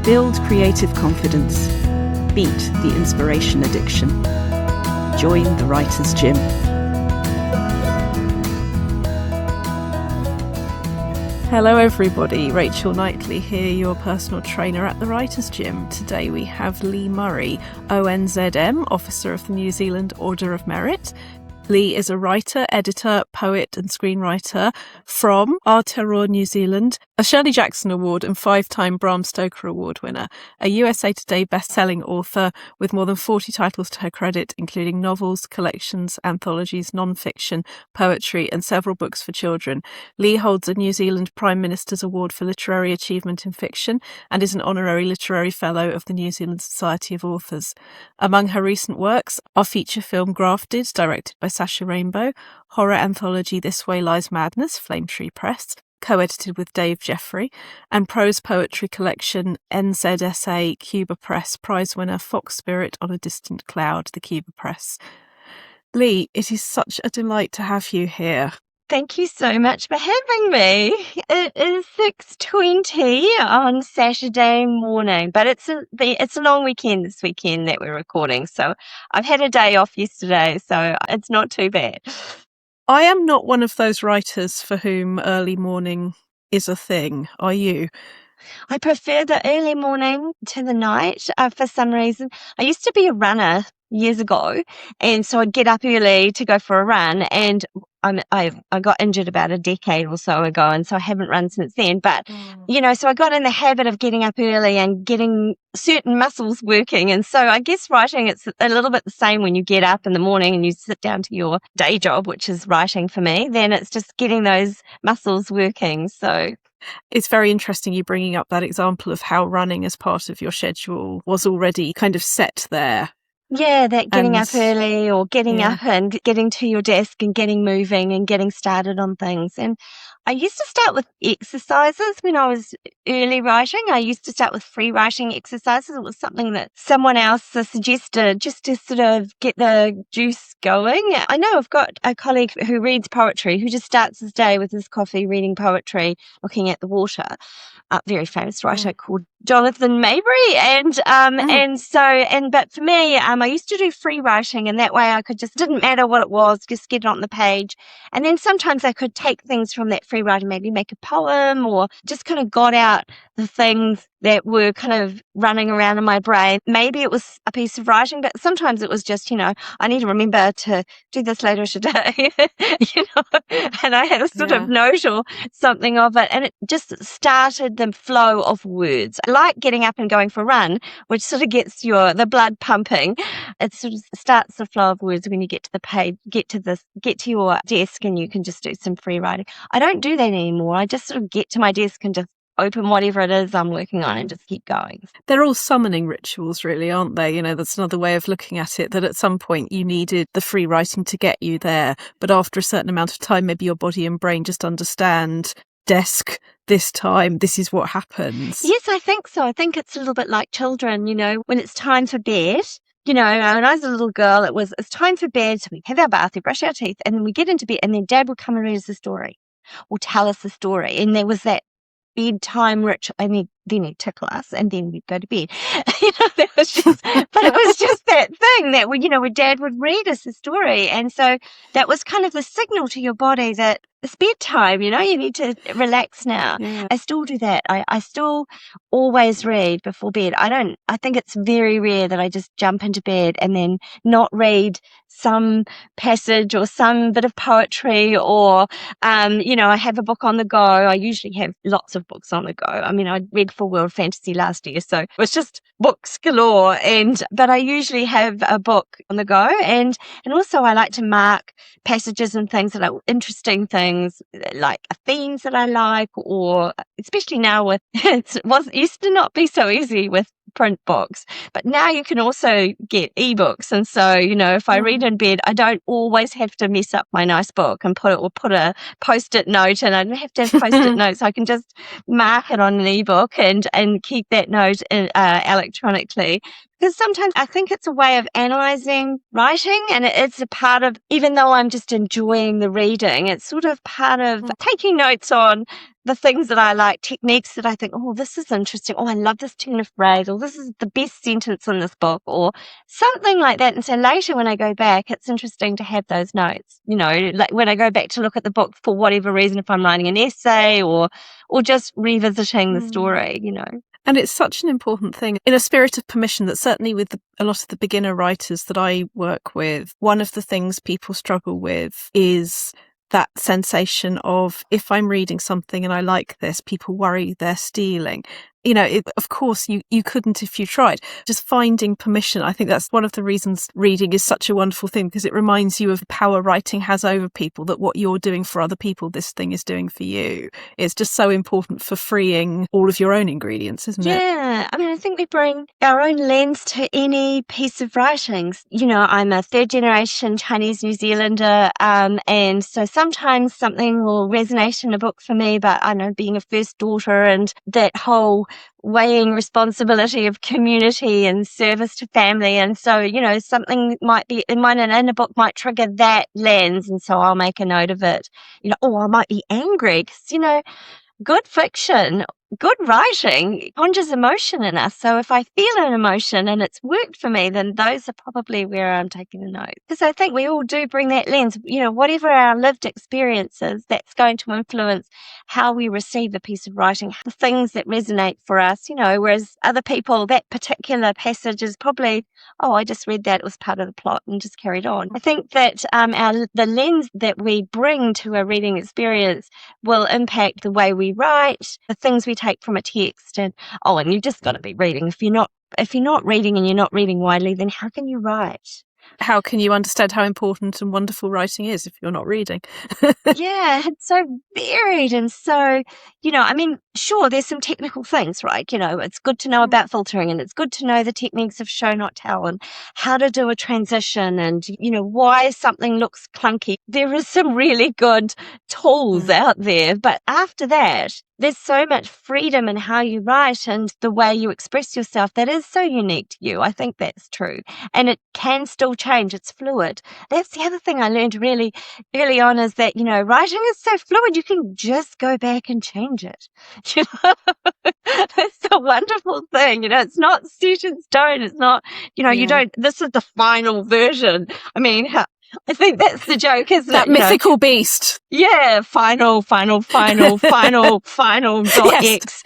Build creative confidence. Beat the inspiration addiction. Join the Writer's Gym. Hello everybody, Rachel Knightley here, your personal trainer at the Writer's Gym. Today we have Lee Murray ONZM, Officer of the New Zealand Order of Merit. Lee is a writer, editor, poet and screenwriter from Aotearoa New Zealand, a Shirley Jackson Award and 5-time Bram Stoker Award winner, a USA Today bestselling author with more than 40 titles to her credit, including novels, collections, anthologies, nonfiction, poetry and several books for children. Lee holds a New Zealand Prime Minister's Award for Literary Achievement in Fiction and is an Honorary Literary Fellow of the New Zealand Society of Authors. Among her recent works are feature film Grafted, directed by Sasha Rainbow, horror anthology This Way Lies Madness, Cuba Press, co-edited with Dave Jeffery, and prose-poetry collection NZSA Cuba Press, prize winner Fox Spirit on a Distant Cloud, the Cuba Press. Lee, it is such a delight to have you here. Thank you so much for having me. It is 6:20 on Saturday morning, but it's a long weekend this weekend that we're recording. So I've had a day off yesterday, so it's not too bad. I am not one of those writers for whom early morning is a thing. Are you? I prefer the early morning to the night for some reason. I used to be a runner years ago, and so I'd get up early to go for a run, and I got injured about a decade or so ago, and so I haven't run since then. But, so I got in the habit of getting up early and getting certain muscles working. And so I guess writing, it's a little bit the same when you get up in the morning and you sit down to your day job, which is writing for me. Then it's just getting those muscles working. So it's very interesting you bringing up that example of how running as part of your schedule was already kind of set there. Yeah, that getting up early or getting up and getting to your desk and getting moving and getting started on things. And I used to start with exercises when I was early writing. I used to start with free writing exercises. It was something that someone else suggested just to sort of get the juice going. I know I've got a colleague who reads poetry, who just starts his day with his coffee, reading poetry, looking at the water. A very famous writer called Jonathan Mabry. But for me, I used to do free writing, and that way I could didn't matter what it was, just get it on the page. And then sometimes I could take things from that free writing, maybe make a poem, or just kind of got out the things that were kind of running around in my brain. Maybe it was a piece of writing, but sometimes it was just, I need to remember to do this later today, and I had a sort of note or something of it, and it just started the flow of words. I like getting up and going for a run, which sort of gets the blood pumping. It sort of starts the flow of words when you get to the page, get to your desk, and you can just do some free writing. I don't do that anymore. I just sort of get to my desk and just open whatever it is I'm working on and just keep going. They're all summoning rituals, really, aren't they? That's another way of looking at it, that at some point you needed the free writing to get you there. But after a certain amount of time, maybe your body and brain just understand, desk, this time, this is what happens. Yes, I think so. I think it's a little bit like children, when it's time for bed. When I was a little girl, it's time for bed, so we have our bath, we brush our teeth, and then we get into bed, and then Dad would come and read us a story or tell us a story. And there was that bedtime ritual, and then he'd tickle us, and then we'd go to bed. But it was just that thing that where Dad would read us a story, and so that was kind of the signal to your body that it's bedtime. You need to relax now. Yeah. I still do that. I still always read before bed. I think it's very rare that I just jump into bed and then not read some passage or some bit of poetry, or I have a book on the go. I usually have lots of books on the go. I read for World Fantasy last year, so it was just books galore. But I usually have a book on the go, and also I like to mark passages and things that are interesting things, like themes that I like, or especially now with it used to not be so easy with print books, but now you can also get ebooks. And so, if I read in bed, I don't always have to mess up my nice book and put a post-it note, and I don't have to have post-it notes. I can just mark it on an ebook and keep that note electronically. Because sometimes I think it's a way of analysing writing, and it's a part of, even though I'm just enjoying the reading, it's sort of part of taking notes on the things that I like, techniques that I think, oh, this is interesting. Oh, I love this turn of phrase, or this is the best sentence in this book, or something like that. And so later when I go back, it's interesting to have those notes, like when I go back to look at the book for whatever reason, if I'm writing an essay or just revisiting the story, And it's such an important thing in a spirit of permission that certainly with a lot of the beginner writers that I work with, one of the things people struggle with is that sensation of, if I'm reading something and I like this, people worry they're stealing. Of course, you couldn't if you tried. Just finding permission. I think that's one of the reasons reading is such a wonderful thing, because it reminds you of the power writing has over people, that what you're doing for other people, this thing is doing for you. It's just so important for freeing all of your own ingredients, isn't it? Yeah. I mean, I think we bring our own lens to any piece of writing. I'm a third generation Chinese New Zealander, and so sometimes something will resonate in a book for me, but I know, being a first daughter and that whole weighing responsibility of community and service to family. And so, something might be in a book might trigger that lens. And so I'll make a note of it. I might be angry because, good fiction, good writing conjures emotion in us. So if I feel an emotion and it's worked for me, then those are probably where I'm taking the note. Because I think we all do bring that lens, whatever our lived experiences, that's going to influence how we receive a piece of writing, the things that resonate for us, whereas other people, that particular passage is probably, oh, I just read that, it was part of the plot and just carried on. I think that the lens that we bring to a reading experience will impact the way we write, the things we take from a text, and you've just got to be reading. If you're not reading and you're not reading widely, then how can you write? How can you understand how important and wonderful writing is if you're not reading? Yeah, it's so varied. And so, sure, there's some technical things, right? It's good to know about filtering, and it's good to know the techniques of show, not tell, and how to do a transition, and, why something looks clunky. There is some really good tools out there. But after that, there's so much freedom in how you write and the way you express yourself that is so unique to you. I think that's true. And it can still change. It's fluid. That's the other thing I learned really early on, is that, writing is so fluid. You can just go back and change it. It's a wonderful thing. It's not set in stone. It's not, you don't, this is the final version. I mean, I think that's the joke, isn't that it? Mythical beast. Yeah, final dot X.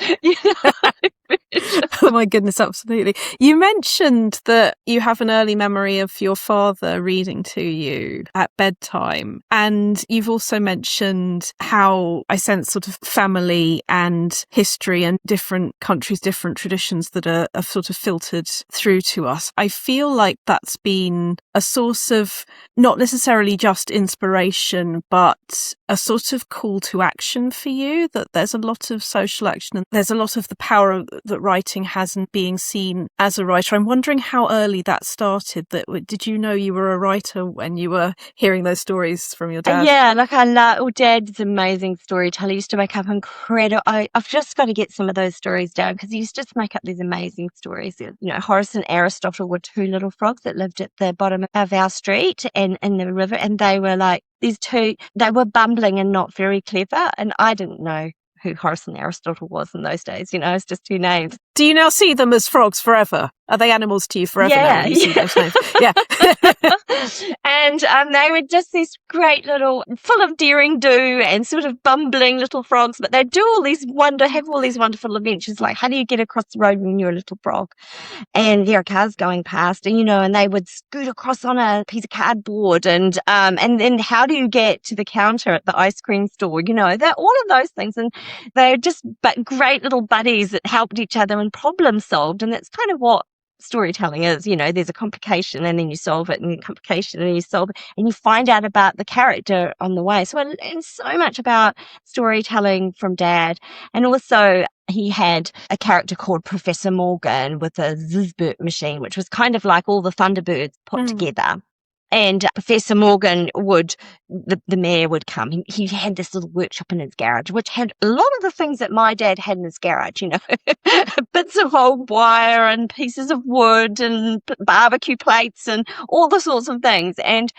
Oh my goodness, absolutely. You mentioned that you have an early memory of your father reading to you at bedtime, and you've also mentioned how I sense sort of family and history and different countries, different traditions that are sort of filtered through to us. I feel like that's been a source of not necessarily just inspiration, but a sort of call to action for you, that there's a lot of social action and there's a lot of the power that writing has in being seen as a writer. I'm wondering how early that started. Did you know you were a writer when you were hearing those stories from your dad? Yeah, I love, Dad's amazing storyteller. He used to make up incredible, I've just got to get some of those stories down, because he used to just make up these amazing stories. Horace and Aristotle were two little frogs that lived at the bottom of our street and in the river, and they were like these two, they were bumbling and not very clever, and I didn't know who Horace and Aristotle was in those days. It's just two names. Do you now see them as frogs forever? Are they animals to you forever now when you see those names? Yeah. And they were just these great little, full of daring do and sort of bumbling little frogs, but they do have all these wonderful adventures, like how do you get across the road when you're a little frog? And there are cars going past, and they would scoot across on a piece of cardboard, and then how do you get to the counter at the ice cream store? They're all of those things, and they're just great little buddies that helped each other and problem solved, and that's kind of what storytelling is. There's a complication and then you solve it, and a complication and you solve it, and you find out about the character on the way. So I learned so much about storytelling from Dad. And also he had a character called Professor Morgan with a Zizbert machine, which was kind of like all the Thunderbirds put together. And Professor Morgan the mayor would come. He had this little workshop in his garage, which had a lot of the things that my dad had in his garage, bits of old wire and pieces of wood and barbecue plates and all the sorts of things. And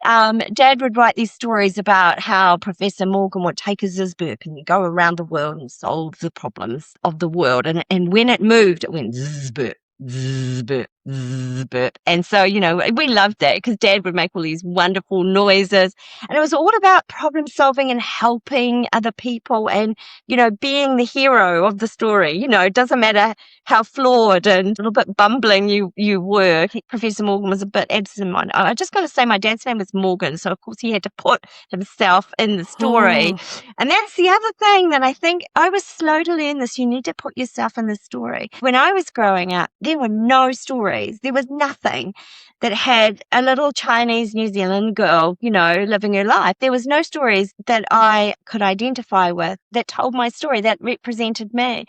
Dad would write these stories about how Professor Morgan would take a zizburp and go around the world and solve the problems of the world. And when it moved, it went zizburp. Zburp, zburp. And so, we loved that because Dad would make all these wonderful noises, and it was all about problem solving and helping other people and, being the hero of the story. It doesn't matter how flawed and a little bit bumbling you were. Professor Morgan was a bit absent. I just got to say my dad's name was Morgan, so of course he had to put himself in the story. And that's the other thing that I think I was slow to learn this. You need to put yourself in the story. When I was growing up, there were no stories. There was nothing that had a little Chinese New Zealand girl, living her life. There was no stories that I could identify with that told my story, that represented me.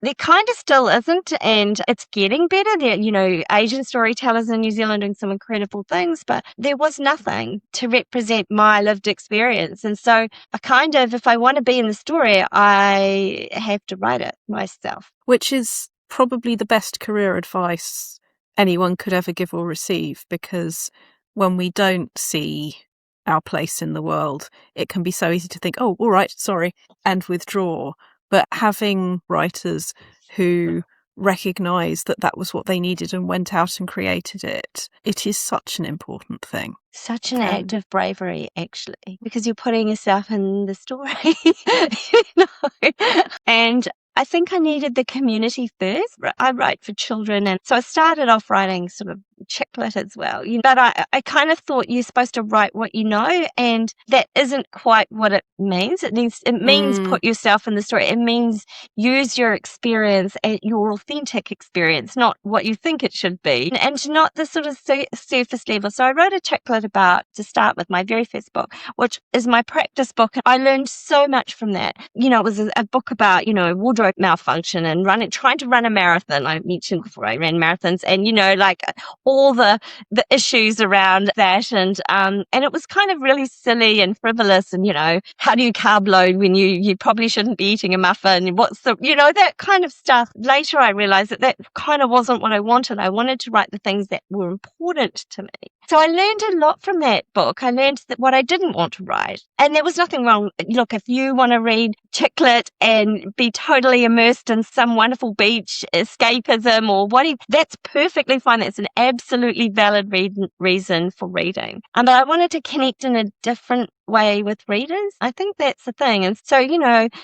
There kind of still isn't, and it's getting better. There, Asian storytellers in New Zealand doing some incredible things, but there was nothing to represent my lived experience. And so if I want to be in the story, I have to write it myself. Which is probably the best career advice anyone could ever give or receive, because when we don't see our place in the world, it can be so easy to think, oh, all right, sorry, and withdraw. But having writers who recognise that was what they needed and went out and created it, it is such an important thing. Such an act of bravery, actually, because you're putting yourself in the story. And I think I needed the community first. I write for children, and so I started off writing sort of chick lit as well. But I kind of thought you're supposed to write what you know, and that isn't quite what it means. It means put yourself in the story. It means use your experience, your authentic experience, not what you think it should be, and not the sort of surface level. So I wrote a chick lit to start with, my very first book, which is my practice book. I learned so much from that. It was a book about, wardrobe malfunction and trying to run a marathon. I mentioned before I ran marathons, and all the issues around that, and it was kind of really silly and frivolous, and how do you carb load when you probably shouldn't be eating a muffin? What's the that kind of stuff. Later I realized that kind of wasn't what I wanted. I wanted to write the things that were important to me. So I learned a lot from that book. I learned that what I didn't want to write, and there was nothing wrong. Look, if you want to read chick lit and be totally immersed in some wonderful beach escapism or whatever, that's perfectly fine. That's an absolutely valid reason for reading. But I wanted to connect in a different way with readers. I think that's the thing. And so,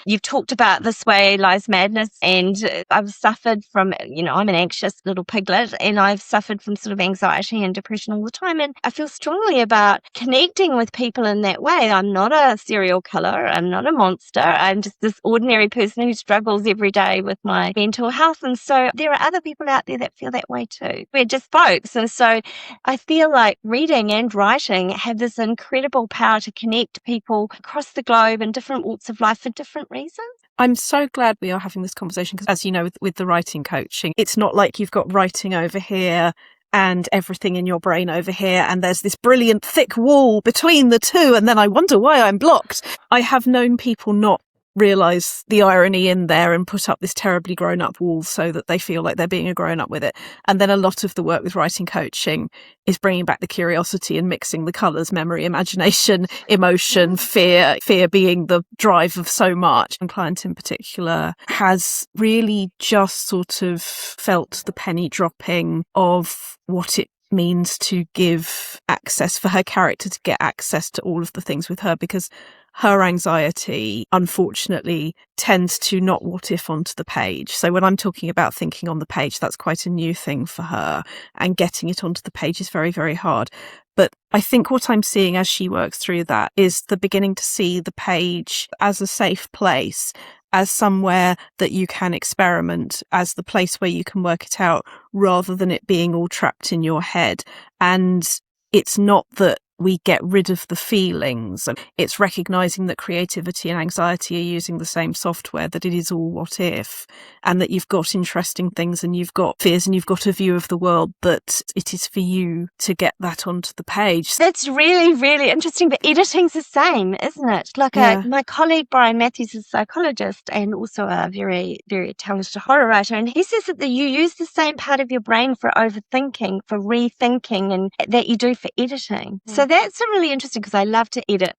you've talked about This Way Lies Madness, and I've suffered from, I'm an anxious little piglet, and I've suffered from sort of anxiety and depression all the time. And I feel strongly about connecting with people in that way. I'm not a serial killer. I'm not a monster. I'm just this ordinary person who struggles every day with my mental health. And so there are other people out there that feel that way too. We're just folks. And so I feel like reading and writing have this incredible power to connect people across the globe in different walks of life for different reasons. I'm so glad we are having this conversation because, as you know, with the writing coaching, it's not like you've got writing over here and everything in your brain over here, and there's this brilliant thick wall between the two, and then I wonder why I'm blocked. I have known people not realise the irony in there and put up this terribly grown-up wall so that they feel like they're being a grown-up with it. And then a lot of the work with writing coaching is bringing back the curiosity and mixing the colours, memory, imagination, emotion, fear being the drive of so much. And client in particular has really just sort of felt the penny dropping of what it means to give access for her character to get access to all of the things with her, because her anxiety, unfortunately, tends to not what if onto the page. So when I'm talking about thinking on the page, that's quite a new thing for her, and getting it onto the page is very, very hard. But I think what I'm seeing as she works through that is the beginning to see the page as a safe place, as somewhere that you can experiment, as the place where you can work it out, rather than it being all trapped in your head. And it's not that we get rid of the feelings. And it's recognizing that creativity and anxiety are using the same software, that it is all what if, and that you've got interesting things and you've got fears and you've got a view of the world, that it is for you to get that onto the page. That's really, really interesting. But editing's the same, isn't it? Like my colleague Brian Matthews is a psychologist and also a very, very talented horror writer. And he says that you use the same part of your brain for overthinking, for rethinking, and that you do for editing. So that's really interesting because I love to edit.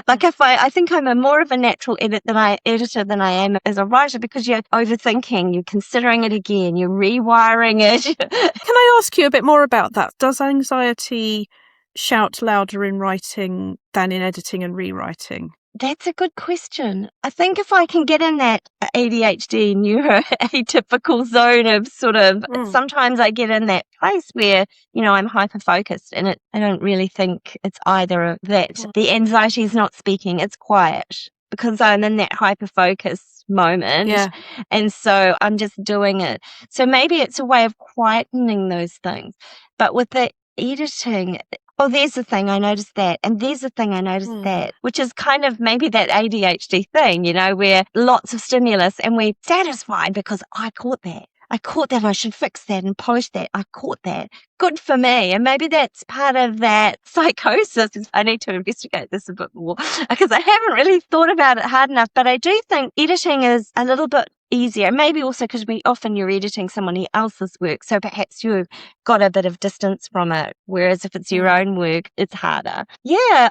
Like if I think I'm more of a natural editor than I am as a writer, because you're overthinking, you're considering it again, you're rewiring it. Can I ask you a bit more about that? Does anxiety shout louder in writing than in editing and rewriting? That's a good question. I think if I can get in that ADHD, neuroatypical zone of sort of, sometimes I get in that place where, I'm hyper-focused and I don't really think it's either of that. The anxiety is not speaking, it's quiet because I'm in that hyper-focus moment. Yeah. And so I'm just doing it. So maybe it's a way of quietening those things. But with the editing, there's the thing, I noticed that. And there's the thing, I noticed that. Which is kind of maybe that ADHD thing, where lots of stimulus and we're satisfied because I caught that. I should fix that and polish that. I caught that. Good for me. And maybe that's part of that psychosis. I need to investigate this a bit more because I haven't really thought about it hard enough. But I do think editing is a little bit easier. Maybe also because often you're editing someone else's work. So perhaps you've got a bit of distance from it. Whereas if it's your own work, it's harder. Yeah,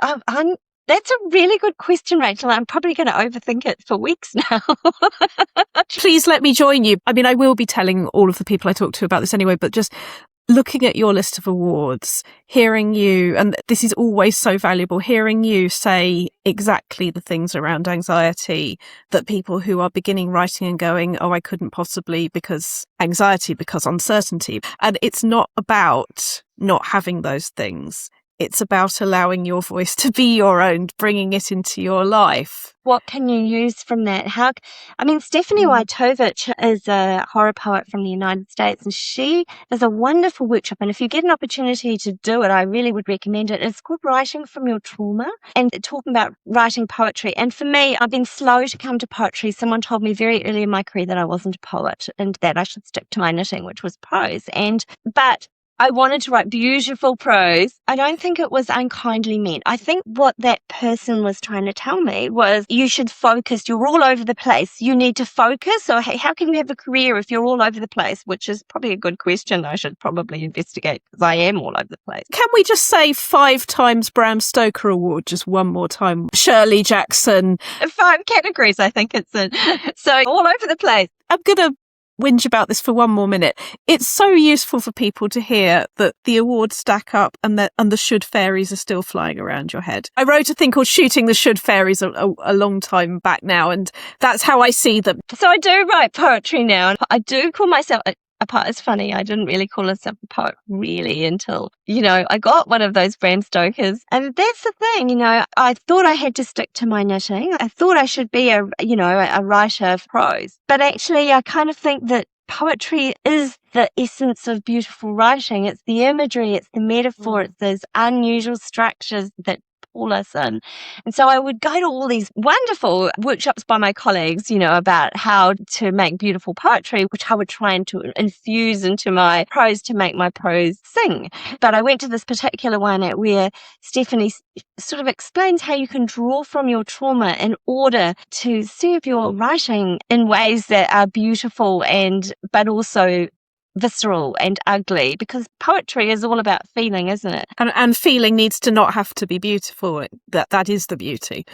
that's a really good question, Rachel. I'm probably going to overthink it for weeks now. Please let me join you. I mean, I will be telling all of the people I talk to about this anyway, but just looking at your list of awards, hearing you, and this is always so valuable, hearing you say exactly the things around anxiety that people who are beginning writing and going, I couldn't possibly because anxiety, because uncertainty. And it's not about not having those things. It's about allowing your voice to be your own, bringing it into your life. What can you use from that? Stephanie Wojtowicz is a horror poet from the United States, and she does a wonderful workshop. And if you get an opportunity to do it, I really would recommend it. It's called Writing from Your Trauma, and talking about writing poetry. And for me, I've been slow to come to poetry. Someone told me very early in my career that I wasn't a poet and that I should stick to my knitting, which was prose. But I wanted to write beautiful prose. I don't think it was unkindly meant. I think what that person was trying to tell me was you should focus. You're all over the place. You need to focus. Or how can you have a career if you're all over the place? Which is probably a good question I should probably investigate because I am all over the place. Can we just say 5 times Bram Stoker Award just one more time? Shirley Jackson. 5 categories I think it's in. So all over the place. I'm going to whinge about this for one more minute. It's so useful for people to hear that the awards stack up and the should fairies are still flying around your head. I wrote a thing called Shooting the Should Fairies a long time back now, and that's how I see them. So I do write poetry now, and I do call myself a poet. It's funny, I didn't really call myself a poet really until, I got one of those Bram Stokers. And that's the thing, I thought I had to stick to my knitting. I thought I should be a writer of prose. But actually, I kind of think that poetry is the essence of beautiful writing. It's the imagery, it's the metaphor, it's those unusual structures that pull us in. And so I would go to all these wonderful workshops by my colleagues, about how to make beautiful poetry, which I would try and to infuse into my prose to make my prose sing. But I went to this particular one where Stephanie sort of explains how you can draw from your trauma in order to serve your writing in ways that are beautiful but also visceral and ugly, because poetry is all about feeling, isn't it? And feeling needs to not have to be beautiful. That is the beauty.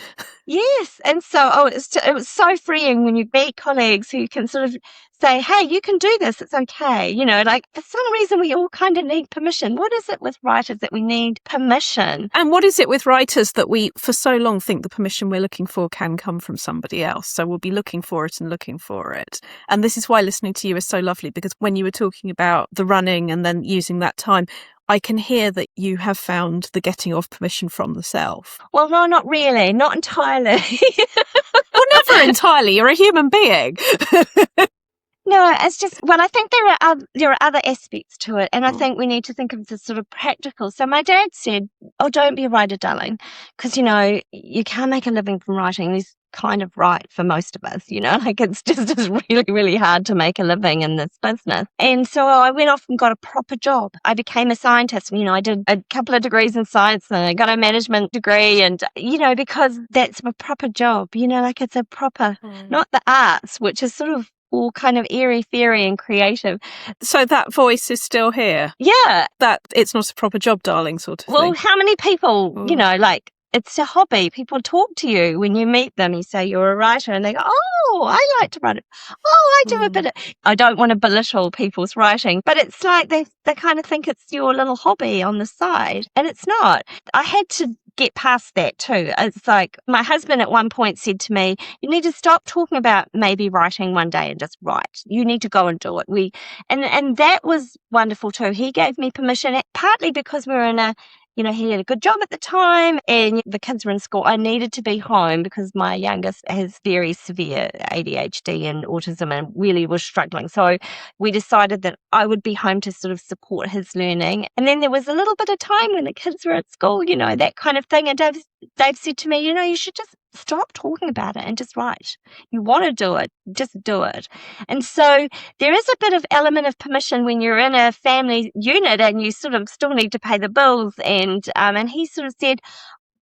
Yes. And so it was so freeing when you meet colleagues who can sort of say, hey, you can do this, it's okay. For some reason we all kind of need permission. What is it with writers that we need permission? And what is it with writers that we for so long think the permission we're looking for can come from somebody else? So we'll be looking for it. And this is why listening to you is so lovely, because when you were talking about the running and then using that time, I can hear that you have found the getting of permission from the self. Well, no, not really. Not entirely. Well, never entirely. You're a human being. No, it's just, well, I think there are other aspects to it, and I think we need to think of the sort of practical. So my dad said, "Oh, don't be a writer, darling, because you can't make a living from writing." He's kind of right for most of us, like it's really, really hard to make a living in this business. And so I went off and got a proper job. I became a scientist. I did a couple of degrees in science, and I got a management degree, and because that's a proper job. Like it's a proper, not the arts, which is sort of all kind of airy-fairy and creative. So that voice is still here? Yeah. That it's not a proper job, darling, sort of thing? Well, how many people, it's a hobby. People talk to you when you meet them. You say you're a writer, and they go, "Oh, I like to write it. Oh, I do a bit of..." I don't want to belittle people's writing, but it's like they kind of think it's your little hobby on the side, and it's not. I had to get past that too. It's like my husband at one point said to me, "You need to stop talking about maybe writing one day and just write. You need to go and do it." And that was wonderful too. He gave me permission, partly because we were in he had a good job at the time and the kids were in school. I needed to be home because my youngest has very severe ADHD and autism and really was struggling. So we decided that I would be home to sort of support his learning. And then there was a little bit of time when the kids were at school, that kind of thing. And Dave said to me, "You should just stop talking about it and just write. You want to do it, just do it." And so there is a bit of element of permission when you're in a family unit and you sort of still need to pay the bills. And he sort of said,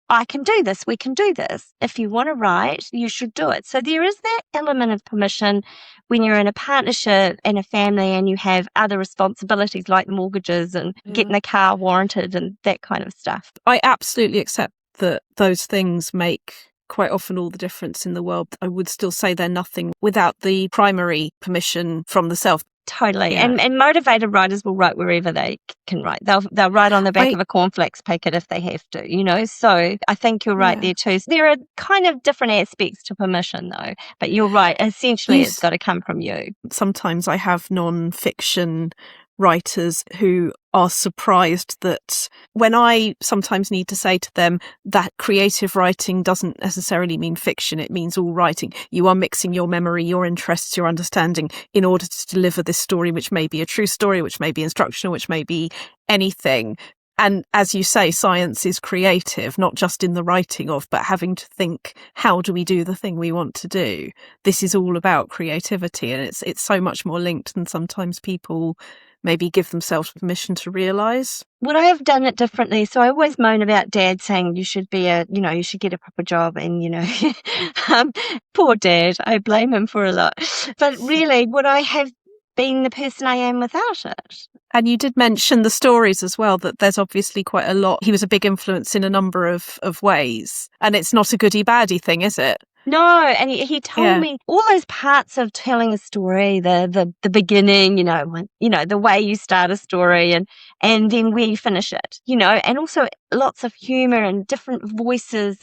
"I can do this. We can do this. If you want to write, you should do it." So there is that element of permission when you're in a partnership and a family and you have other responsibilities like mortgages and getting the car warranted and that kind of stuff. I absolutely accept that those things make quite often all the difference in the world. I would still say they're nothing without the primary permission from the self. Totally. Yeah. And motivated writers will write wherever they can write. They'll write on the back of a cornflakes packet if they have to, So I think you're right there too. So there are kind of different aspects to permission though. But you're right. Essentially, it's got to come from you. Sometimes I have non-fiction writers who are surprised that when I sometimes need to say to them that creative writing doesn't necessarily mean fiction, it means all writing. You are mixing your memory, your interests, your understanding in order to deliver this story, which may be a true story, which may be instructional, which may be anything. And as you say, science is creative, not just in the writing of, but having to think, how do we do the thing we want to do? This is all about creativity, and it's so much more linked than sometimes people maybe give themselves permission to realise. Would I have done it differently? So I always moan about Dad saying you should be you should get a proper job, and poor Dad, I blame him for a lot. But really, would I have been the person I am without it? And you did mention the stories as well, that there's obviously quite a lot. He was a big influence in a number of ways, and it's not a goody-baddie thing, is it? No, and he told me all those parts of telling a story, the beginning, the way you start a story and then where you finish it, and also lots of humor and different voices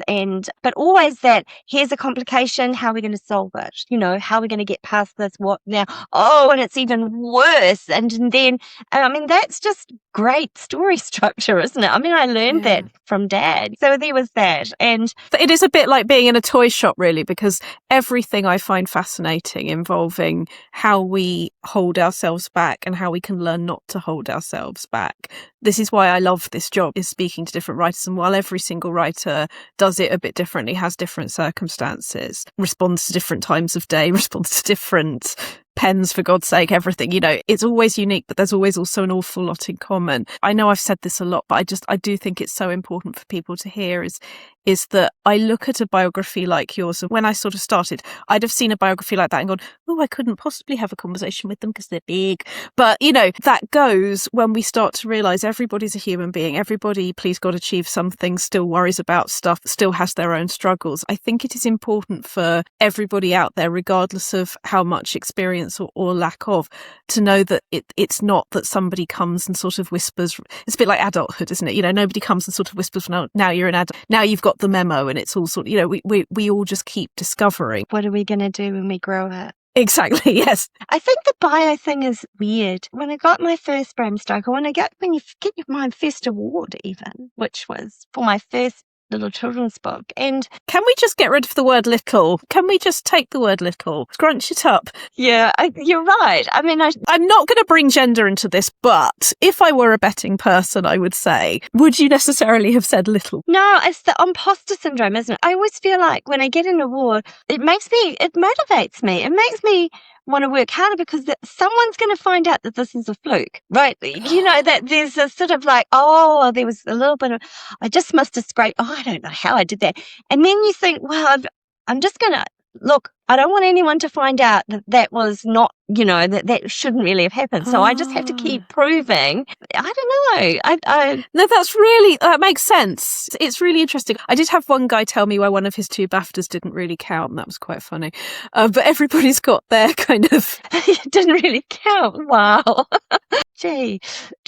but always that here's a complication, how are we going to solve it? How are we going to get past this? What now? Oh, and it's even worse. And then, that's just great story structure, isn't it? I learned that from Dad. So there was that. And it is a bit like being in a toy shop, really, because everything I find fascinating involving how we hold ourselves back and how we can learn not to hold ourselves back. This is why I love this job, is speaking to different writers. And while every single writer does it a bit differently, has different circumstances, responds to different times of day, responds to different pens, for God's sake, everything, it's always unique, but there's always also an awful lot in common. I know I've said this a lot, but I do think it's so important for people to hear is that I look at a biography like yours, and when I sort of started, I'd have seen a biography like that and gone, oh, I couldn't possibly have a conversation with them because they're big. But, that goes when we start to realise everybody's a human being. Everybody, please God, achieves something, still worries about stuff, still has their own struggles. I think it is important for everybody out there, regardless of how much experience or lack of, to know that it's not that somebody comes and sort of whispers. It's a bit like adulthood, isn't it? Nobody comes and sort of whispers, now you're an adult, now you've got the memo, and it's all sort of, we all just keep discovering. What are we going to do when we grow up? Exactly, yes. I think the bio thing is weird. When I got my first Bram Stoker, when you get my first award even, which was for my first little children's book. And can we just get rid of the word little? Can we just take the word little, scrunch it up? Yeah, you're right. I mean, I'm not going to bring gender into this, but if I were a betting person, I would say, would you necessarily have said little? No, it's the imposter syndrome, isn't it? I always feel like when I get an award, it motivates me. It makes me want to work harder because someone's going to find out that this is a fluke, right? That there's a sort of like, oh, there was a little bit of, I just must have scraped, I don't know how I did that. And then you think, well, I'm just going to, look, I don't want anyone to find out that was not, that shouldn't really have happened. So I just have to keep proving. I don't know. No, that makes sense. It's really interesting. I did have one guy tell me why one of his 2 BAFTAs didn't really count, and that was quite funny. But everybody's got their kind of... It didn't really count. Wow. Gee.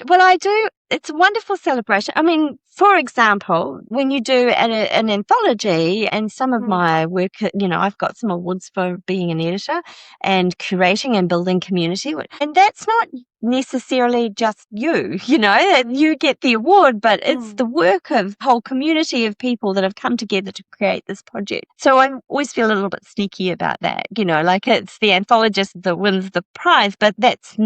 Well, I do. It's a wonderful celebration. I mean, for example, when you do an anthology, and some of my work, I've got some awards for being an editor and curating and building community. And that's not necessarily just you get the award, but it's the work of a whole community of people that have come together to create this project. So I always feel a little bit sneaky about that, like it's the anthologist that wins the prize, but that's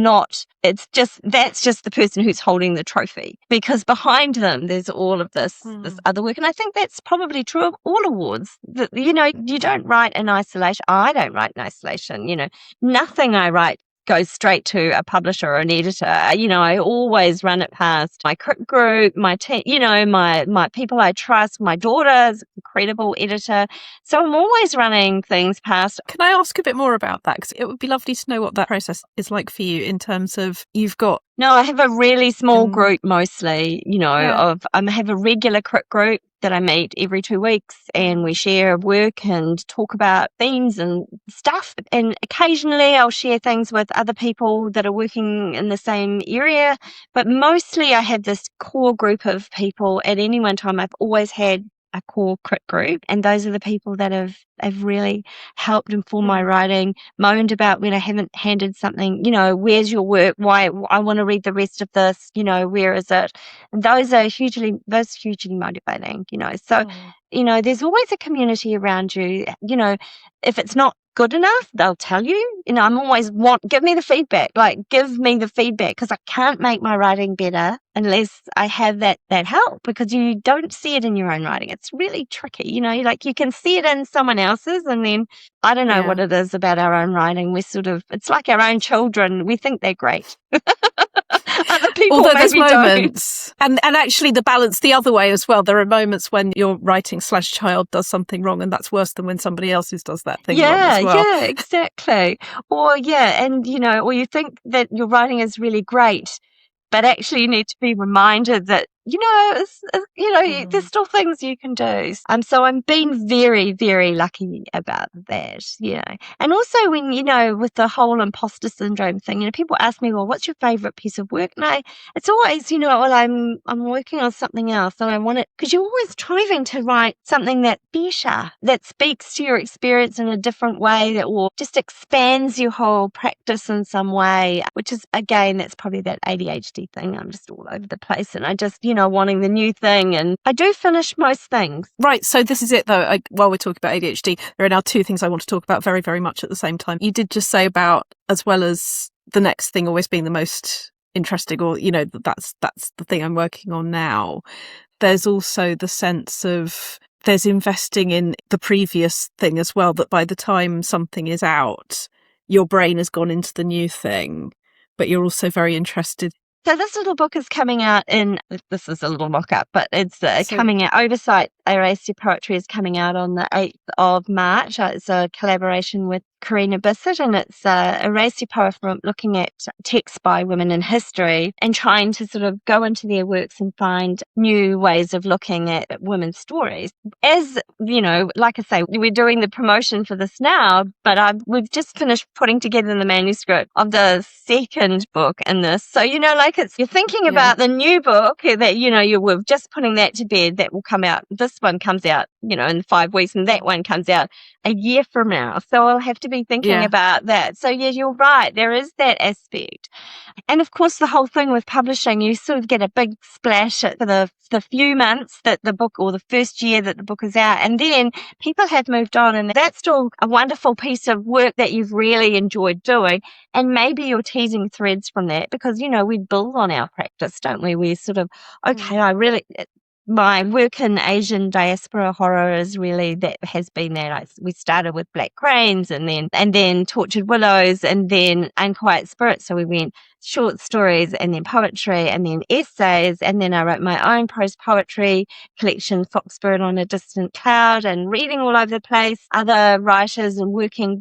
just the person who's holding the trophy, because behind them there's all of this other work. And I think that's probably true of all awards, that you don't write in isolation. I don't write in isolation. Nothing I write goes straight to a publisher or an editor. I always run it past my crit group, my team, my people I trust. My daughter's an incredible editor. So I'm always running things past. Can I ask a bit more about that? Because it would be lovely to know what that process is like for you in terms of No, I have a really small group mostly, I have a regular crit group that I meet every 2 weeks, and we share work and talk about themes and stuff. And occasionally I'll share things with other people that are working in the same area. But mostly I have this core group of people. At any one time, I've always had a core crit group, and those are the people that have really helped inform my writing, moaned about when I haven't handed something, where's your work, why I want to read the rest of this, where is it? And those hugely motivating, so there's always a community around you. If it's not good enough, they'll tell you. I'm always give me the feedback, because I can't make my writing better unless I have that help, because you don't see it in your own writing. It's really tricky, you can see it in someone else's, and then I don't know what it is about our own writing. It's like our own children. We think they're great. Other people Although there's moments, don't. and actually the balance the other way as well. There are moments when your writing/child does something wrong, and that's worse than when somebody else's does that thing wrong as well. Yeah, exactly. Or or you think that your writing is really great, but actually you need to be reminded that there's still things you can do. So I'm being very, very lucky about that, And also when, with the whole imposter syndrome thing, people ask me, well, what's your favorite piece of work? And it's always, well, I'm working on something else, and I want it, because you're always striving to write something that's better, that speaks to your experience in a different way, that will just expands your whole practice in some way, which is, again, that's probably that ADHD thing. I'm just all over the place, and I just, wanting the new thing, and I do finish most things. Right, so this is it though. While we're talking about ADHD, there are now 2 things I want to talk about very, very much at the same time. You did just say about, as well as the next thing always being the most interesting, or that's the thing I'm working on now. There's also the sense of there's investing in the previous thing as well, that by the time something is out, your brain has gone into the new thing, but you're also very interested. So this little book is coming out this is a little mock-up, but it's coming out. Oversight, Erase Your Poetry is coming out on the 8th of March. It's a collaboration with Karina Bissett, and it's Erase Your Poetry, looking at texts by women in history and trying to sort of go into their works and find new ways of looking at women's stories. As, like I say, we're doing the promotion for this now, but we've just finished putting together the manuscript of the second book in this. So, you're thinking about the new book that, we're just putting that to bed, that will come out this this one comes out, in 5 weeks, and that one comes out a year from now. So I'll have to be thinking about that. So yeah, you're right. There is that aspect. And of course, the whole thing with publishing, you sort of get a big splash for the few months that the book, or the first year that the book is out. And then people have moved on, and that's still a wonderful piece of work that you've really enjoyed doing. And maybe you're teasing threads from that because, we build on our practice, don't we? We're sort of, okay, my work in Asian diaspora horror is really, that has been that. We started with Black Cranes and then Tortured Willows and then Unquiet Spirits. So we went short stories and then poetry and then essays. And then I wrote my own prose poetry collection, Foxbird on a Distant Cloud, and reading all over the place, other writers and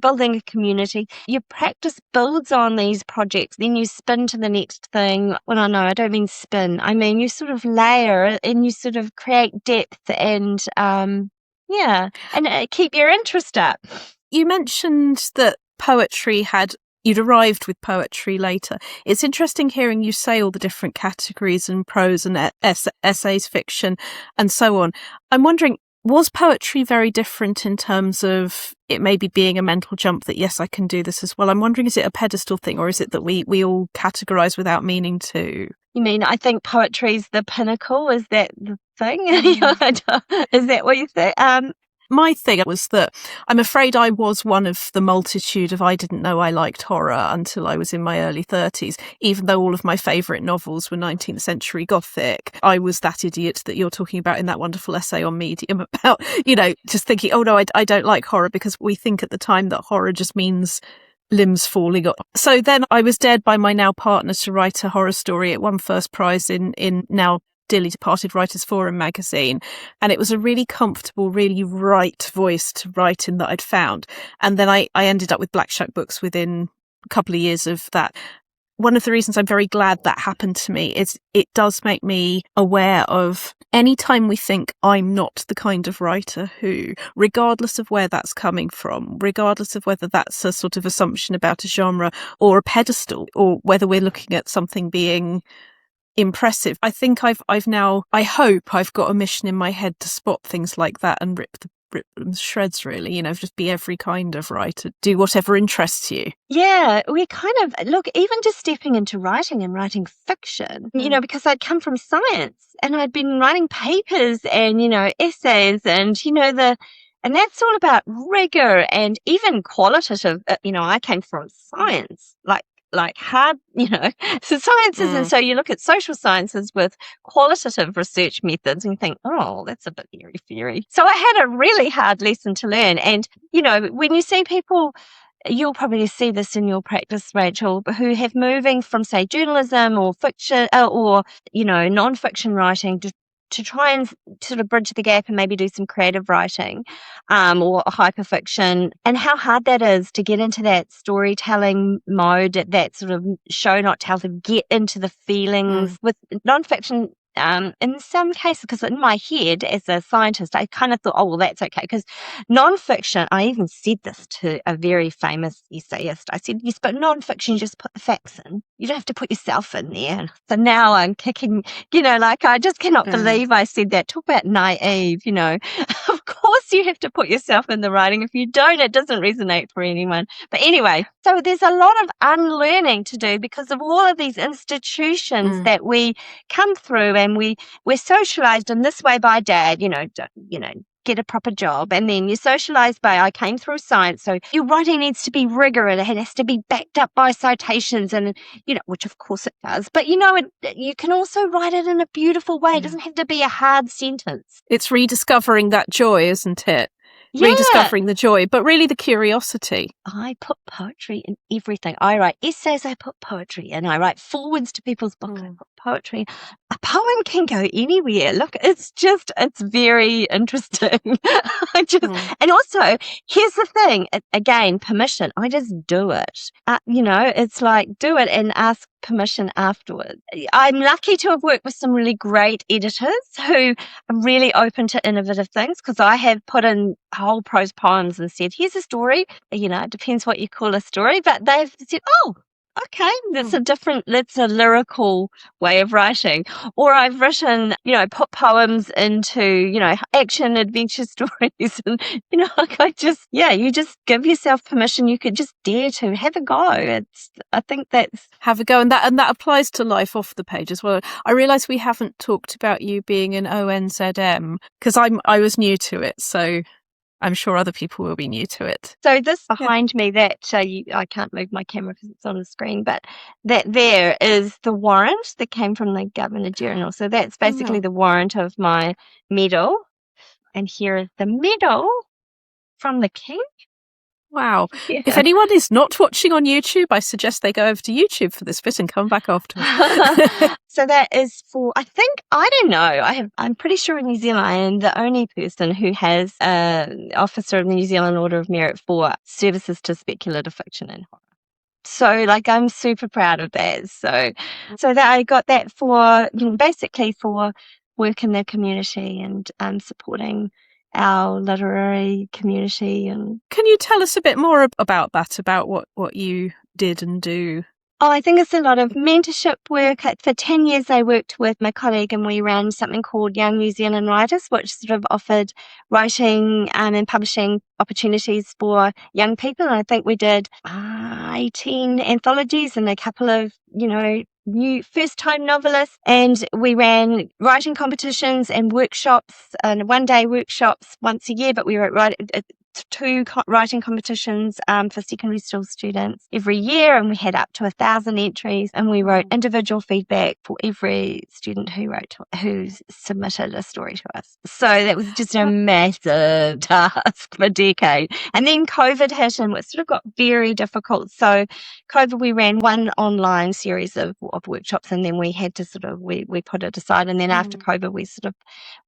building a community. Your practice builds on these projects. Then you spin to the next thing. Well, no, I don't mean spin. I mean, you sort of layer and you sort of create depth and, keep your interest up. You mentioned that you'd arrived with poetry later. It's interesting hearing you say all the different categories and prose and essays, fiction, and so on. I'm wondering, was poetry very different in terms of it maybe being a mental jump that, yes, I can do this as well? I'm wondering, is it a pedestal thing, or is it that we all categorise without meaning to? You mean, I think poetry's the pinnacle? Is that the thing? Is that what you think? My thing was that I'm afraid I was one of the multitude of I didn't know I liked horror until I was in my early 30s, even though all of my favourite novels were 19th century Gothic. I was that idiot that you're talking about in that wonderful essay on Medium about, just thinking, oh no, I don't like horror, because we think at the time that horror just means limbs falling off. So then I was dared by my now partner to write a horror story. It won first prize in now dearly departed Writers Forum magazine, and it was a really comfortable, really right voice to write in that I'd found. And then I ended up with Black Shack Books within a couple of years of that. One of the reasons I'm very glad that happened to me is it does make me aware of any time we think I'm not the kind of writer who, regardless of where that's coming from, regardless of whether that's a sort of assumption about a genre or a pedestal, or whether we're looking at something being impressive. I think I hope I've got a mission in my head to spot things like that and rip them to shreds, really, just be every kind of writer, do whatever interests you. Yeah, we kind of, look, even just stepping into writing and writing fiction, because I'd come from science and I'd been writing papers and, essays and, and that's all about rigor and even qualitative, I came from science, like hard, so sciences. And so you look at social sciences with qualitative research methods and you think, oh, that's a bit airy-fairy. So I had a really hard lesson to learn. And, when you see people, you'll probably see this in your practice, Rachel, who have moving from, say, journalism or fiction or, non-fiction writing to try and sort of bridge the gap and maybe do some creative writing or hyperfiction, and how hard that is to get into that storytelling mode, that sort of show not tell, to get into the feelings with nonfiction. In some cases, because in my head as a scientist, I kind of thought, oh, well, that's okay. Because nonfiction, I even said this to a very famous essayist. I said, yes, but nonfiction, you just put the facts in. You don't have to put yourself in there. So now I'm kicking, I just cannot believe I said that. Talk about naive, Of course you have to put yourself in the writing. If you don't, it doesn't resonate for anyone. But anyway, so there's a lot of unlearning to do because of all of these institutions that we come through. And we're socialized in this way by dad, get a proper job. And then you're socialized by, I came through science. So your writing needs to be rigorous. It has to be backed up by citations and, which of course it does. But, you can also write it in a beautiful way. It doesn't have to be a hard sentence. It's rediscovering that joy, isn't it? Yeah. Rediscovering the joy, but really the curiosity. I put poetry in everything. I write essays, I put poetry in. I write forwards to people's books, I put poetry. A poem can go anywhere. Look, it's very interesting. And also, here's the thing, again, permission. I just do it. It's like, do it and ask permission afterwards. I'm lucky to have worked with some really great editors who are really open to innovative things, because I have put in whole prose poems and said, here's a story. It depends what you call a story, but they've said, oh, okay, that's a lyrical way of writing. Or I've written, put poems into, action adventure stories. And, you just give yourself permission. You could just dare to have a go. I think that's. Have a go. And that applies to life off the page as well. I realise we haven't talked about you being an ONZM because I was new to it. So I'm sure other people will be new to it. So this behind me, that I can't move my camera because it's on the screen, but that there is the warrant that came from the Governor General. So that's basically the warrant of my medal. And here is the medal from the King. Wow. Yeah. If anyone is not watching on YouTube, I suggest they go over to YouTube for this bit and come back afterwards. So that is for, I don't know. I'm pretty sure in New Zealand I am the only person who has an Officer of the New Zealand Order of Merit for services to speculative fiction and horror. So I'm super proud of that. So that I got that for, basically for work in the community and supporting our literary community. And can you tell us a bit more about that, about what you did and do? Oh, I think it's a lot of mentorship work. For 10 years, I worked with my colleague and we ran something called Young New Zealand Writers, which sort of offered writing and publishing opportunities for young people. And I think we did 18 anthologies and a couple of, new first-time novelists. And we ran writing competitions and workshops, and one-day workshops once a year, but we wrote 2 writing competitions for secondary school students every year, and we had up to 1,000 entries, and we wrote individual feedback for every student who submitted a story to us. So that was just a massive task for a decade. And then COVID hit and it sort of got very difficult. So COVID, we ran one online series of workshops, and then we had to we put it aside. And then after COVID,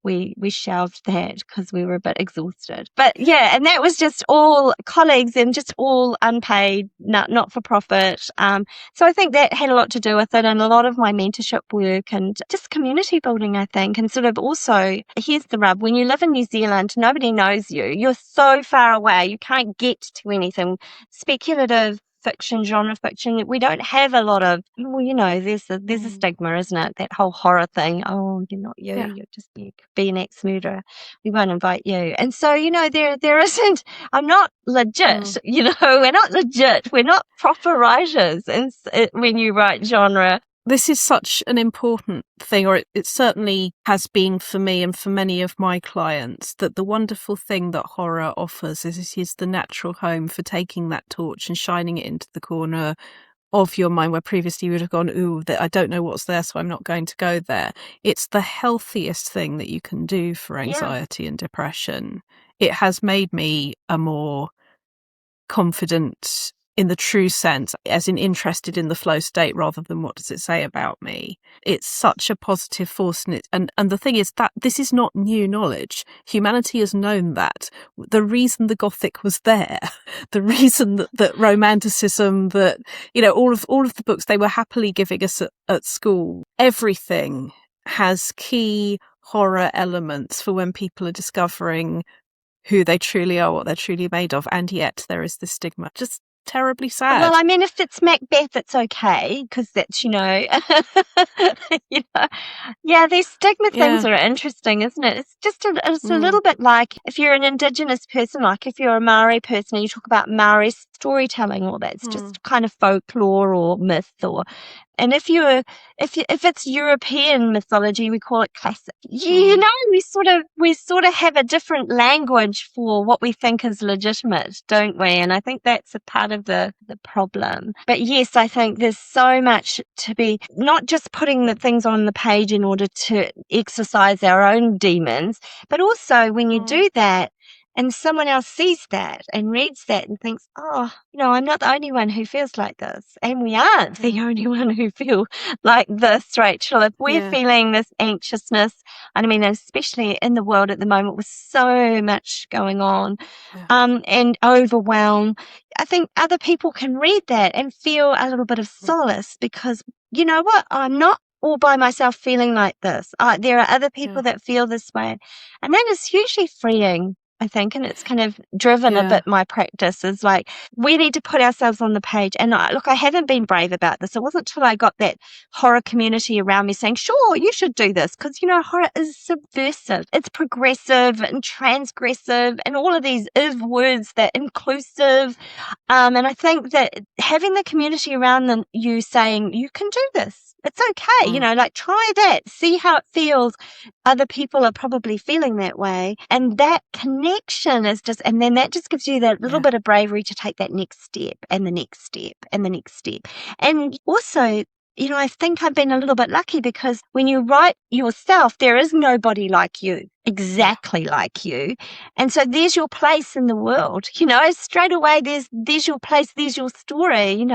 we shelved that because we were a bit exhausted. But yeah, and that was just all colleagues and just all unpaid, not for profit. So I think that had a lot to do with it, and a lot of my mentorship work and just community building, I think. And sort of also, here's the rub: when you live in New Zealand, nobody knows you. You're so far away, you can't get to anything. Speculative fiction, genre fiction, we don't have a lot of, there's a stigma, isn't it? That whole horror thing. Oh, you're not you. Yeah. You could be an ex-murderer. We won't invite you. And so, there isn't, I'm not legit, we're not legit. We're not proper writers. And when you write genre. This is such an important thing, or it certainly has been for me and for many of my clients, that the wonderful thing that horror offers is it is the natural home for taking that torch and shining it into the corner of your mind where previously you would have gone, I don't know what's there, so I'm not going to go there. It's the healthiest thing that you can do for anxiety and depression. It has made me a more confident, in the true sense, as in interested in the flow state rather than what does it say about me. It's such a positive force. And the thing is that this is not new knowledge. Humanity has known that. The reason the Gothic was there, the reason that Romanticism, that, all of the books they were happily giving us at school, everything has key horror elements for when people are discovering who they truly are, what they're truly made of. And yet there is this stigma. Just terribly sad. Well, I mean, if it's Macbeth, it's okay because that's, yeah, these stigma things are interesting, isn't it? It's just it's a little bit like if you're an Indigenous person, like if you're a Maori person and you talk about Maori storytelling, or that's just kind of folklore or myth, and if it's European mythology, we call it classic. We sort of have a different language for what we think is legitimate, don't we? And I think that's a part of the problem. But yes, I think there's so much to be, not just putting the things on the page in order to exercise our own demons, but also when you do that, and someone else sees that and reads that and thinks, I'm not the only one who feels like this. And we aren't the only one who feel like this, Rachel. If we're feeling this anxiousness, and I mean, especially in the world at the moment with so much going on, and overwhelm, I think other people can read that and feel a little bit of solace because, you know what, I'm not all by myself feeling like this. There are other people that feel this way. And that is hugely freeing. I think, and it's kind of driven a bit my practice is like, we need to put ourselves on the page. And I haven't been brave about this. It wasn't until I got that horror community around me saying, sure, you should do this. Because, horror is subversive. It's progressive and transgressive and all of these words that inclusive. And I think that having the community around you saying, you can do this. It's okay. Like try that, see how it feels. Other people are probably feeling that way. And that connection is and then that just gives you that little bit of bravery to take that next step and the next step and the next step. And also, I think I've been a little bit lucky because when you write yourself, there is nobody like you, exactly like you. And so there's your place in the world, straight away, there's your place, there's your story,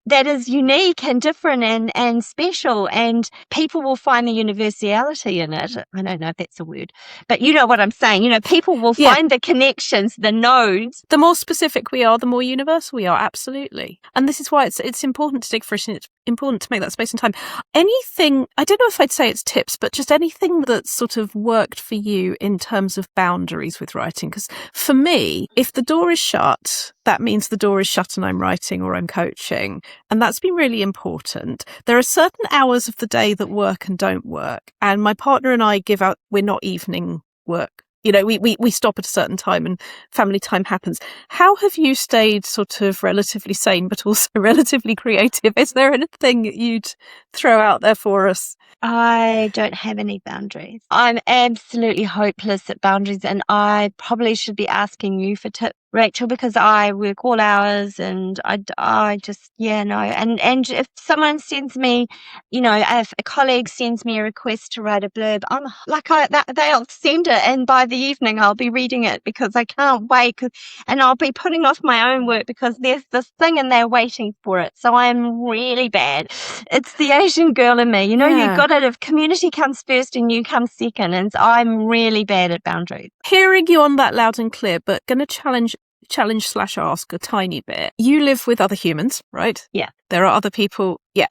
that is unique and different and special, and people will find the universality in it. I don't know if that's a word, but you know what I'm saying. People will find the connections, the nodes. The more specific we are, the more universal we are, absolutely. And this is why it's important to dig for it, and it's important to make that space and time. Anything, I don't know if I'd say it's tips, but just anything that sort of worked for you in terms of boundaries with writing. Because for me, if the door is shut, that means the door is shut and I'm writing or I'm coaching. And that's been really important. There are certain hours of the day that work and don't work. And my partner and I we're not evening work. We stop at a certain time and family time happens. How have you stayed sort of relatively sane, but also relatively creative? Is there anything that you'd throw out there for us? I don't have any boundaries. I'm absolutely hopeless at boundaries, and I probably should be asking you for tips, Rachel, because I work all hours and I just, no. And if someone sends me, if a colleague sends me a request to write a blurb, I'm like, they'll send it, and by the evening I'll be reading it because I can't wait, and I'll be putting off my own work because there's this thing and they're waiting for it. So I'm really bad. It's the Asian girl in me, you've got it. If community comes first and you come second, and I'm really bad at boundaries. Hearing you on that loud and clear, but going to challenge/ask a tiny bit. You live with other humans, right? Yeah. There are other people. Yeah.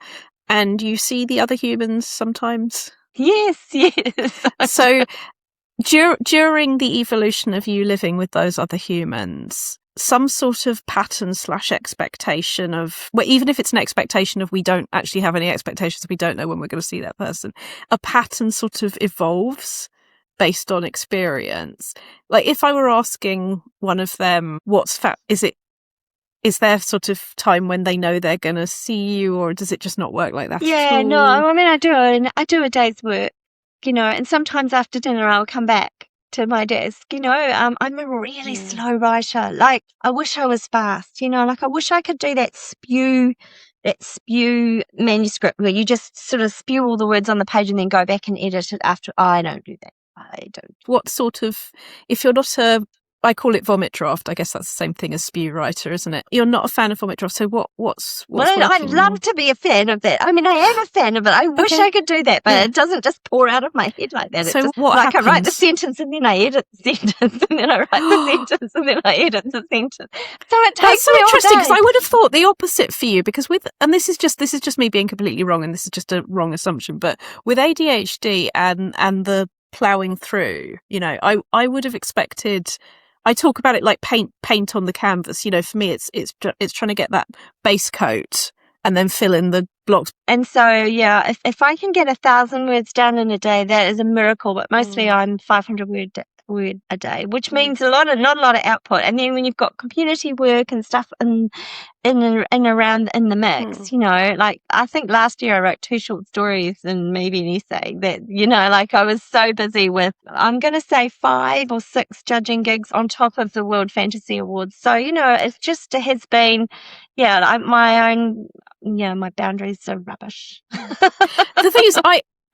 And you see the other humans sometimes? Yes. So during the evolution of you living with those other humans, some sort of pattern/expectation of, well, even if it's an expectation of we don't actually have any expectations, we don't know when we're going to see that person, a pattern sort of evolves based on experience. Like if I were asking one of them, is there sort of time when they know they're going to see you, or does it just not work like that? Yeah, no, I mean, I do a day's work, and sometimes after dinner I'll come back to my desk, I'm a really slow writer. Like I wish I was fast, like I wish I could do that spew manuscript where you just sort of spew all the words on the page and then go back and edit it after. I don't do that. I don't. What sort of, if you're not I call it vomit draft. I guess that's the same thing as spew writer, isn't it? You're not a fan of vomit draft. So what's well, I'd love to be a fan of that. I mean, I am a fan of it. I wish I could do that, but it doesn't just pour out of my head like that. So just, what happens? I write the sentence and then I edit the sentence and then I write the sentence and then I edit the sentence. So it takes That's so me all interesting, day. because I would have thought the opposite for you, because and this is just me being completely wrong, and this is just a wrong assumption, but with ADHD and the ploughing through, I would have expected. I talk about it like paint on the canvas. For me, it's trying to get that base coat and then fill in the blocks. And so, if I can get 1,000 words done in a day, that is a miracle. But mostly, I'm 500 word a day, which means not a lot of output. And then when you've got community work and stuff in around in the mix, like I think last year I wrote 2 short stories and maybe an essay that, like I was so busy with, I'm going to say 5 or 6 judging gigs on top of the World Fantasy Awards. So, it has been, my boundaries are rubbish. The thing is,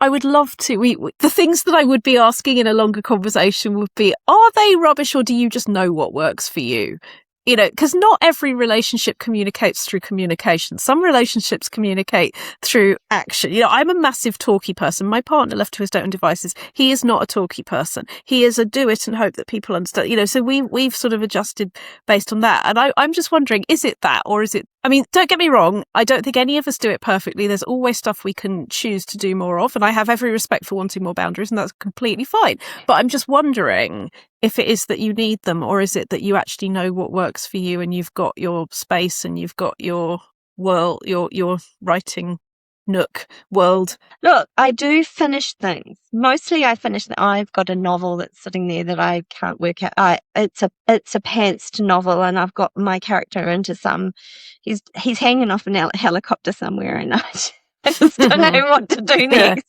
I would love to. The things that I would be asking in a longer conversation would be, are they rubbish, or do you just know what works for you? Because not every relationship communicates through communication. Some relationships communicate through action. I'm a massive talky person. My partner, left to his own devices, he is not a talky person. He is a do it and hope that people understand. So we've sort of adjusted based on that. And I'm just wondering, is it that, or is it I mean, don't get me wrong, I don't think any of us do it perfectly. There's always stuff we can choose to do more of, and I have every respect for wanting more boundaries, and that's completely fine. But I'm just wondering if it is that you need them, or is it that you actually know what works for you and you've got your space and you've got your world, your writing nook world. Look, I do finish things. Mostly I finish I've got a novel that's sitting there that I can't work out. It's a pantsed novel, and I've got my character into he's hanging off a helicopter somewhere, and I just don't know what to do next.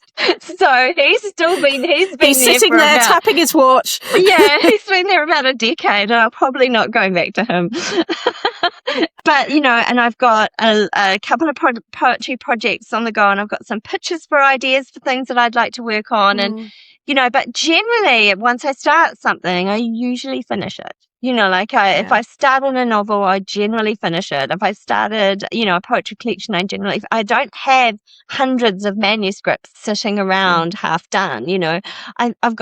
So he's been sitting there tapping his watch. Yeah, he's been there about a decade, and I'm probably not going back to him. But, and I've got a couple of poetry projects on the go, and I've got some pitches for ideas for things that I'd like to work on. And, but generally, once I start something, I usually finish it. If I start on a novel, I generally finish it. If I started, a poetry collection, I don't have hundreds of manuscripts sitting around half done. I've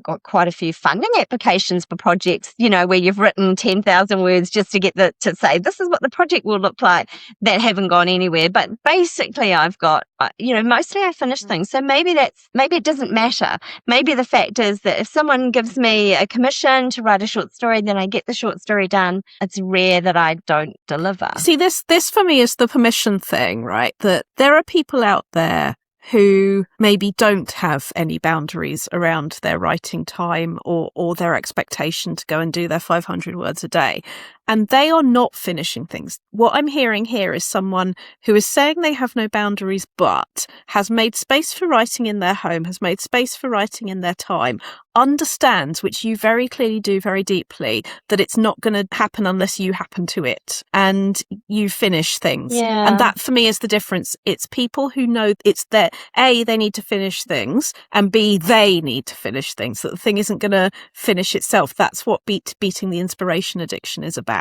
got quite a few funding applications for projects, where you've written 10,000 words just to get to say, this is what the project will look like, that haven't gone anywhere. But basically I've got, mostly I finish things. So maybe it doesn't matter. Maybe the fact is that if someone gives me a commission to write a short story, then I get the short story done. It's rare that I don't deliver. See, this for me is the permission thing, right? That there are people out there who maybe don't have any boundaries around their writing time or their expectation to go and do their 500 words a day. And they are not finishing things. What I'm hearing here is someone who is saying they have no boundaries, but has made space for writing in their home, has made space for writing in their time, understands, which you very clearly do very deeply, that it's not going to happen unless you happen to it and you finish things. Yeah. And that for me is the difference. It's people who know it's their, A, they need to finish things, and B, they need to finish things, that the thing isn't going to finish itself. That's what beating the inspiration addiction is about.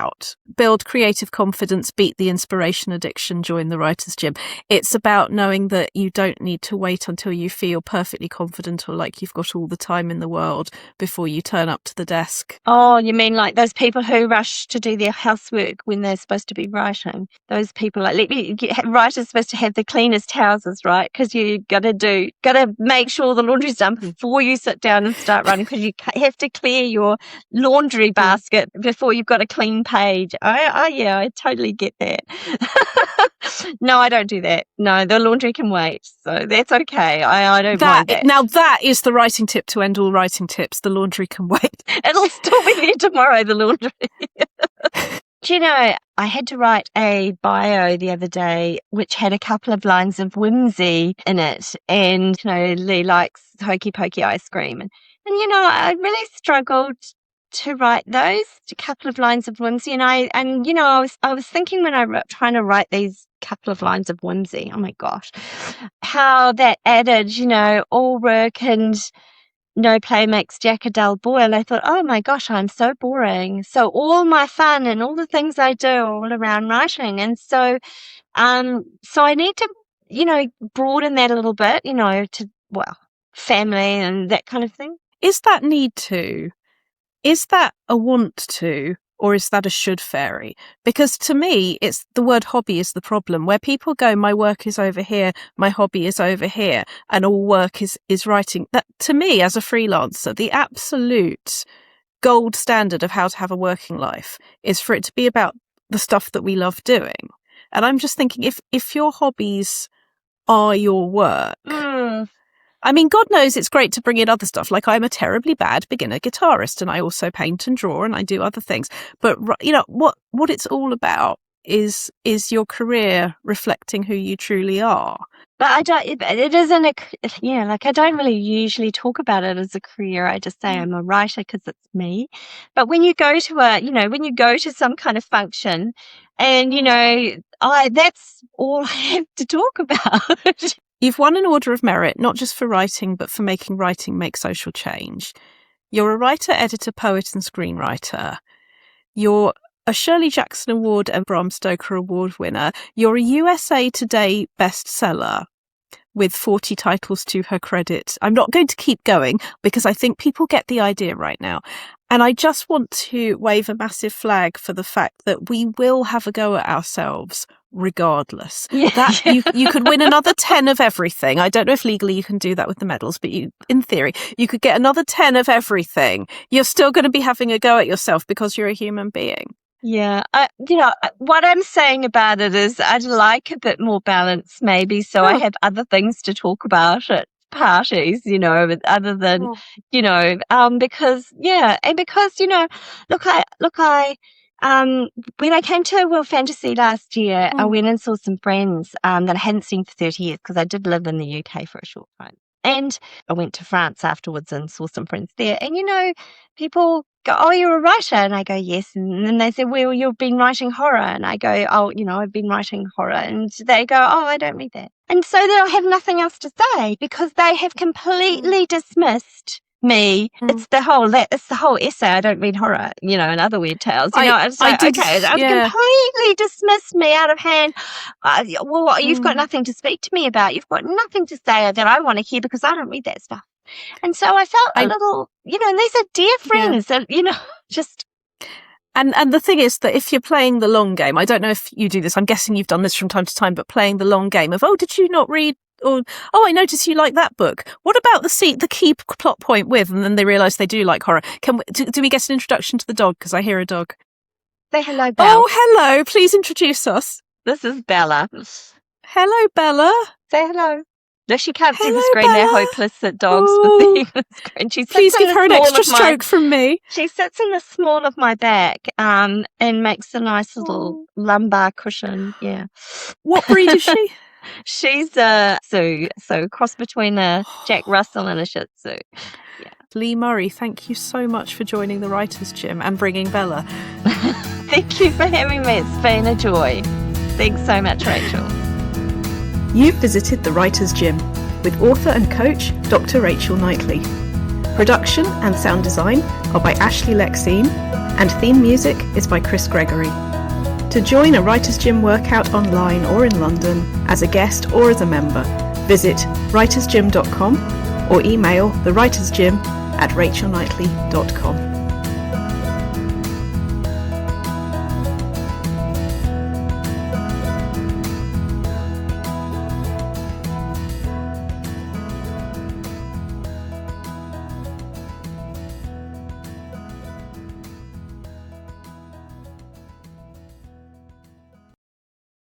Build creative confidence, beat the inspiration addiction, join the writer's gym. It's about knowing that you don't need to wait until you feel perfectly confident or like you've got all the time in the world before you turn up to the desk. Oh, you mean like those people who rush to do their housework when they're supposed to be writing? Those people, writers supposed to have the cleanest houses, right? Because you got to make sure the laundry's done before you sit down and start writing, because you have to clear your laundry basket before you've got a clean page. I totally get that. No, I don't do that. No, the laundry can wait, so that's okay. I don't mind that. Now that is the writing tip to end all writing tips. The laundry can wait. It'll still be there tomorrow, the laundry. Do you know, I had to write a bio the other day which had a couple of lines of whimsy in it, and Lee likes hokey pokey ice cream, and I really struggled to write those, a couple of lines of whimsy, and I was thinking when I was trying to write these couple of lines of whimsy, oh my gosh, how that added, all work and no play makes Jack a dull boy. And I thought, oh my gosh, I'm so boring. So all my fun and all the things I do are all around writing. And so I need to, broaden that a little bit, to, family and that kind of thing. Is that need to? Is that a want to? Or is that a should fairy? Because to me, it's the word hobby is the problem, where people go, my work is over here, my hobby is over here, and all work is writing. That, to me, as a freelancer, the absolute gold standard of how to have a working life is for it to be about the stuff that we love doing. And I'm just thinking, if your hobbies are your work... I mean, God knows it's great to bring in other stuff. Like, I'm a terribly bad beginner guitarist, and I also paint and draw, and I do other things. But what it's all about is your career reflecting who you truly are. But I don't. It isn't I don't really usually talk about it as a career. I just say I'm a writer because it's me. But when you go to when you go to some kind of function, and that's all I have to talk about. You've won an Order of Merit, not just for writing, but for making writing make social change. You're a writer, editor, poet, and screenwriter. You're a Shirley Jackson Award and Bram Stoker Award winner. You're a USA Today bestseller with 40 titles to her credit. I'm not going to keep going because I think people get the idea right now. And I just want to wave a massive flag for the fact that we will have a go at ourselves regardless. That you could win another 10 of everything. I don't know if legally you can do that with the medals, but in theory, you could get another 10 of everything. You're still going to be having a go at yourself because you're a human being. Yeah. What I'm saying about it is I'd like a bit more balance maybe, so I have other things to talk about at parties, other than, because when I came to World Fantasy last year, I went and saw some friends that I hadn't seen for 30 years because I did live in the UK for a short time. And I went to France afterwards and saw some friends there. And, people go, "Oh, you're a writer?" And I go, "Yes." And then they say, "Well, you've been writing horror." And I go, "Oh, I've been writing horror." And they go, "Oh, I don't read that." And so then I have nothing else to say because they have completely dismissed me. It's the whole essay. I don't read horror, and other weird tales. I've completely dismissed me out of hand. You've got nothing to speak to me about. You've got nothing to say that I want to hear because I don't read that stuff. And so I felt a little, and these are dear friends, and just. And the thing is that if you're playing the long game, I don't know if you do this. I'm guessing you've done this from time to time, but playing the long game of, did you not read? Or, I noticed you like that book. What about the key plot point with? And then they realise they do like horror. Do we get an introduction to the dog? Because I hear a dog. Say hello, Bella. Oh, hello. Please introduce us. This is Bella. Hello, Bella. Say hello. No, she can't see the screen. They're hopeless at dogs with the screen. Please give her an extra stroke from me. She sits in the small of my back and makes a nice little lumbar cushion. Yeah. What breed is she? She's a Sioux, so cross between a Jack Russell and a Shih Tzu. Yeah. Lee Murray, thank you so much for joining the Writers' Gym and bringing Bella. Thank you for having me. It's been a joy. Thanks so much, Rachel. You've visited the Writers' Gym with author and coach Dr Rachel Knightley. Production and sound design are by Ashley Lexine, and theme music is by Chris Gregory. To join a Writers' Gym workout online or in London, as a guest or as a member, visit writersgym.com or email thewritersgym@rachelknightley.com.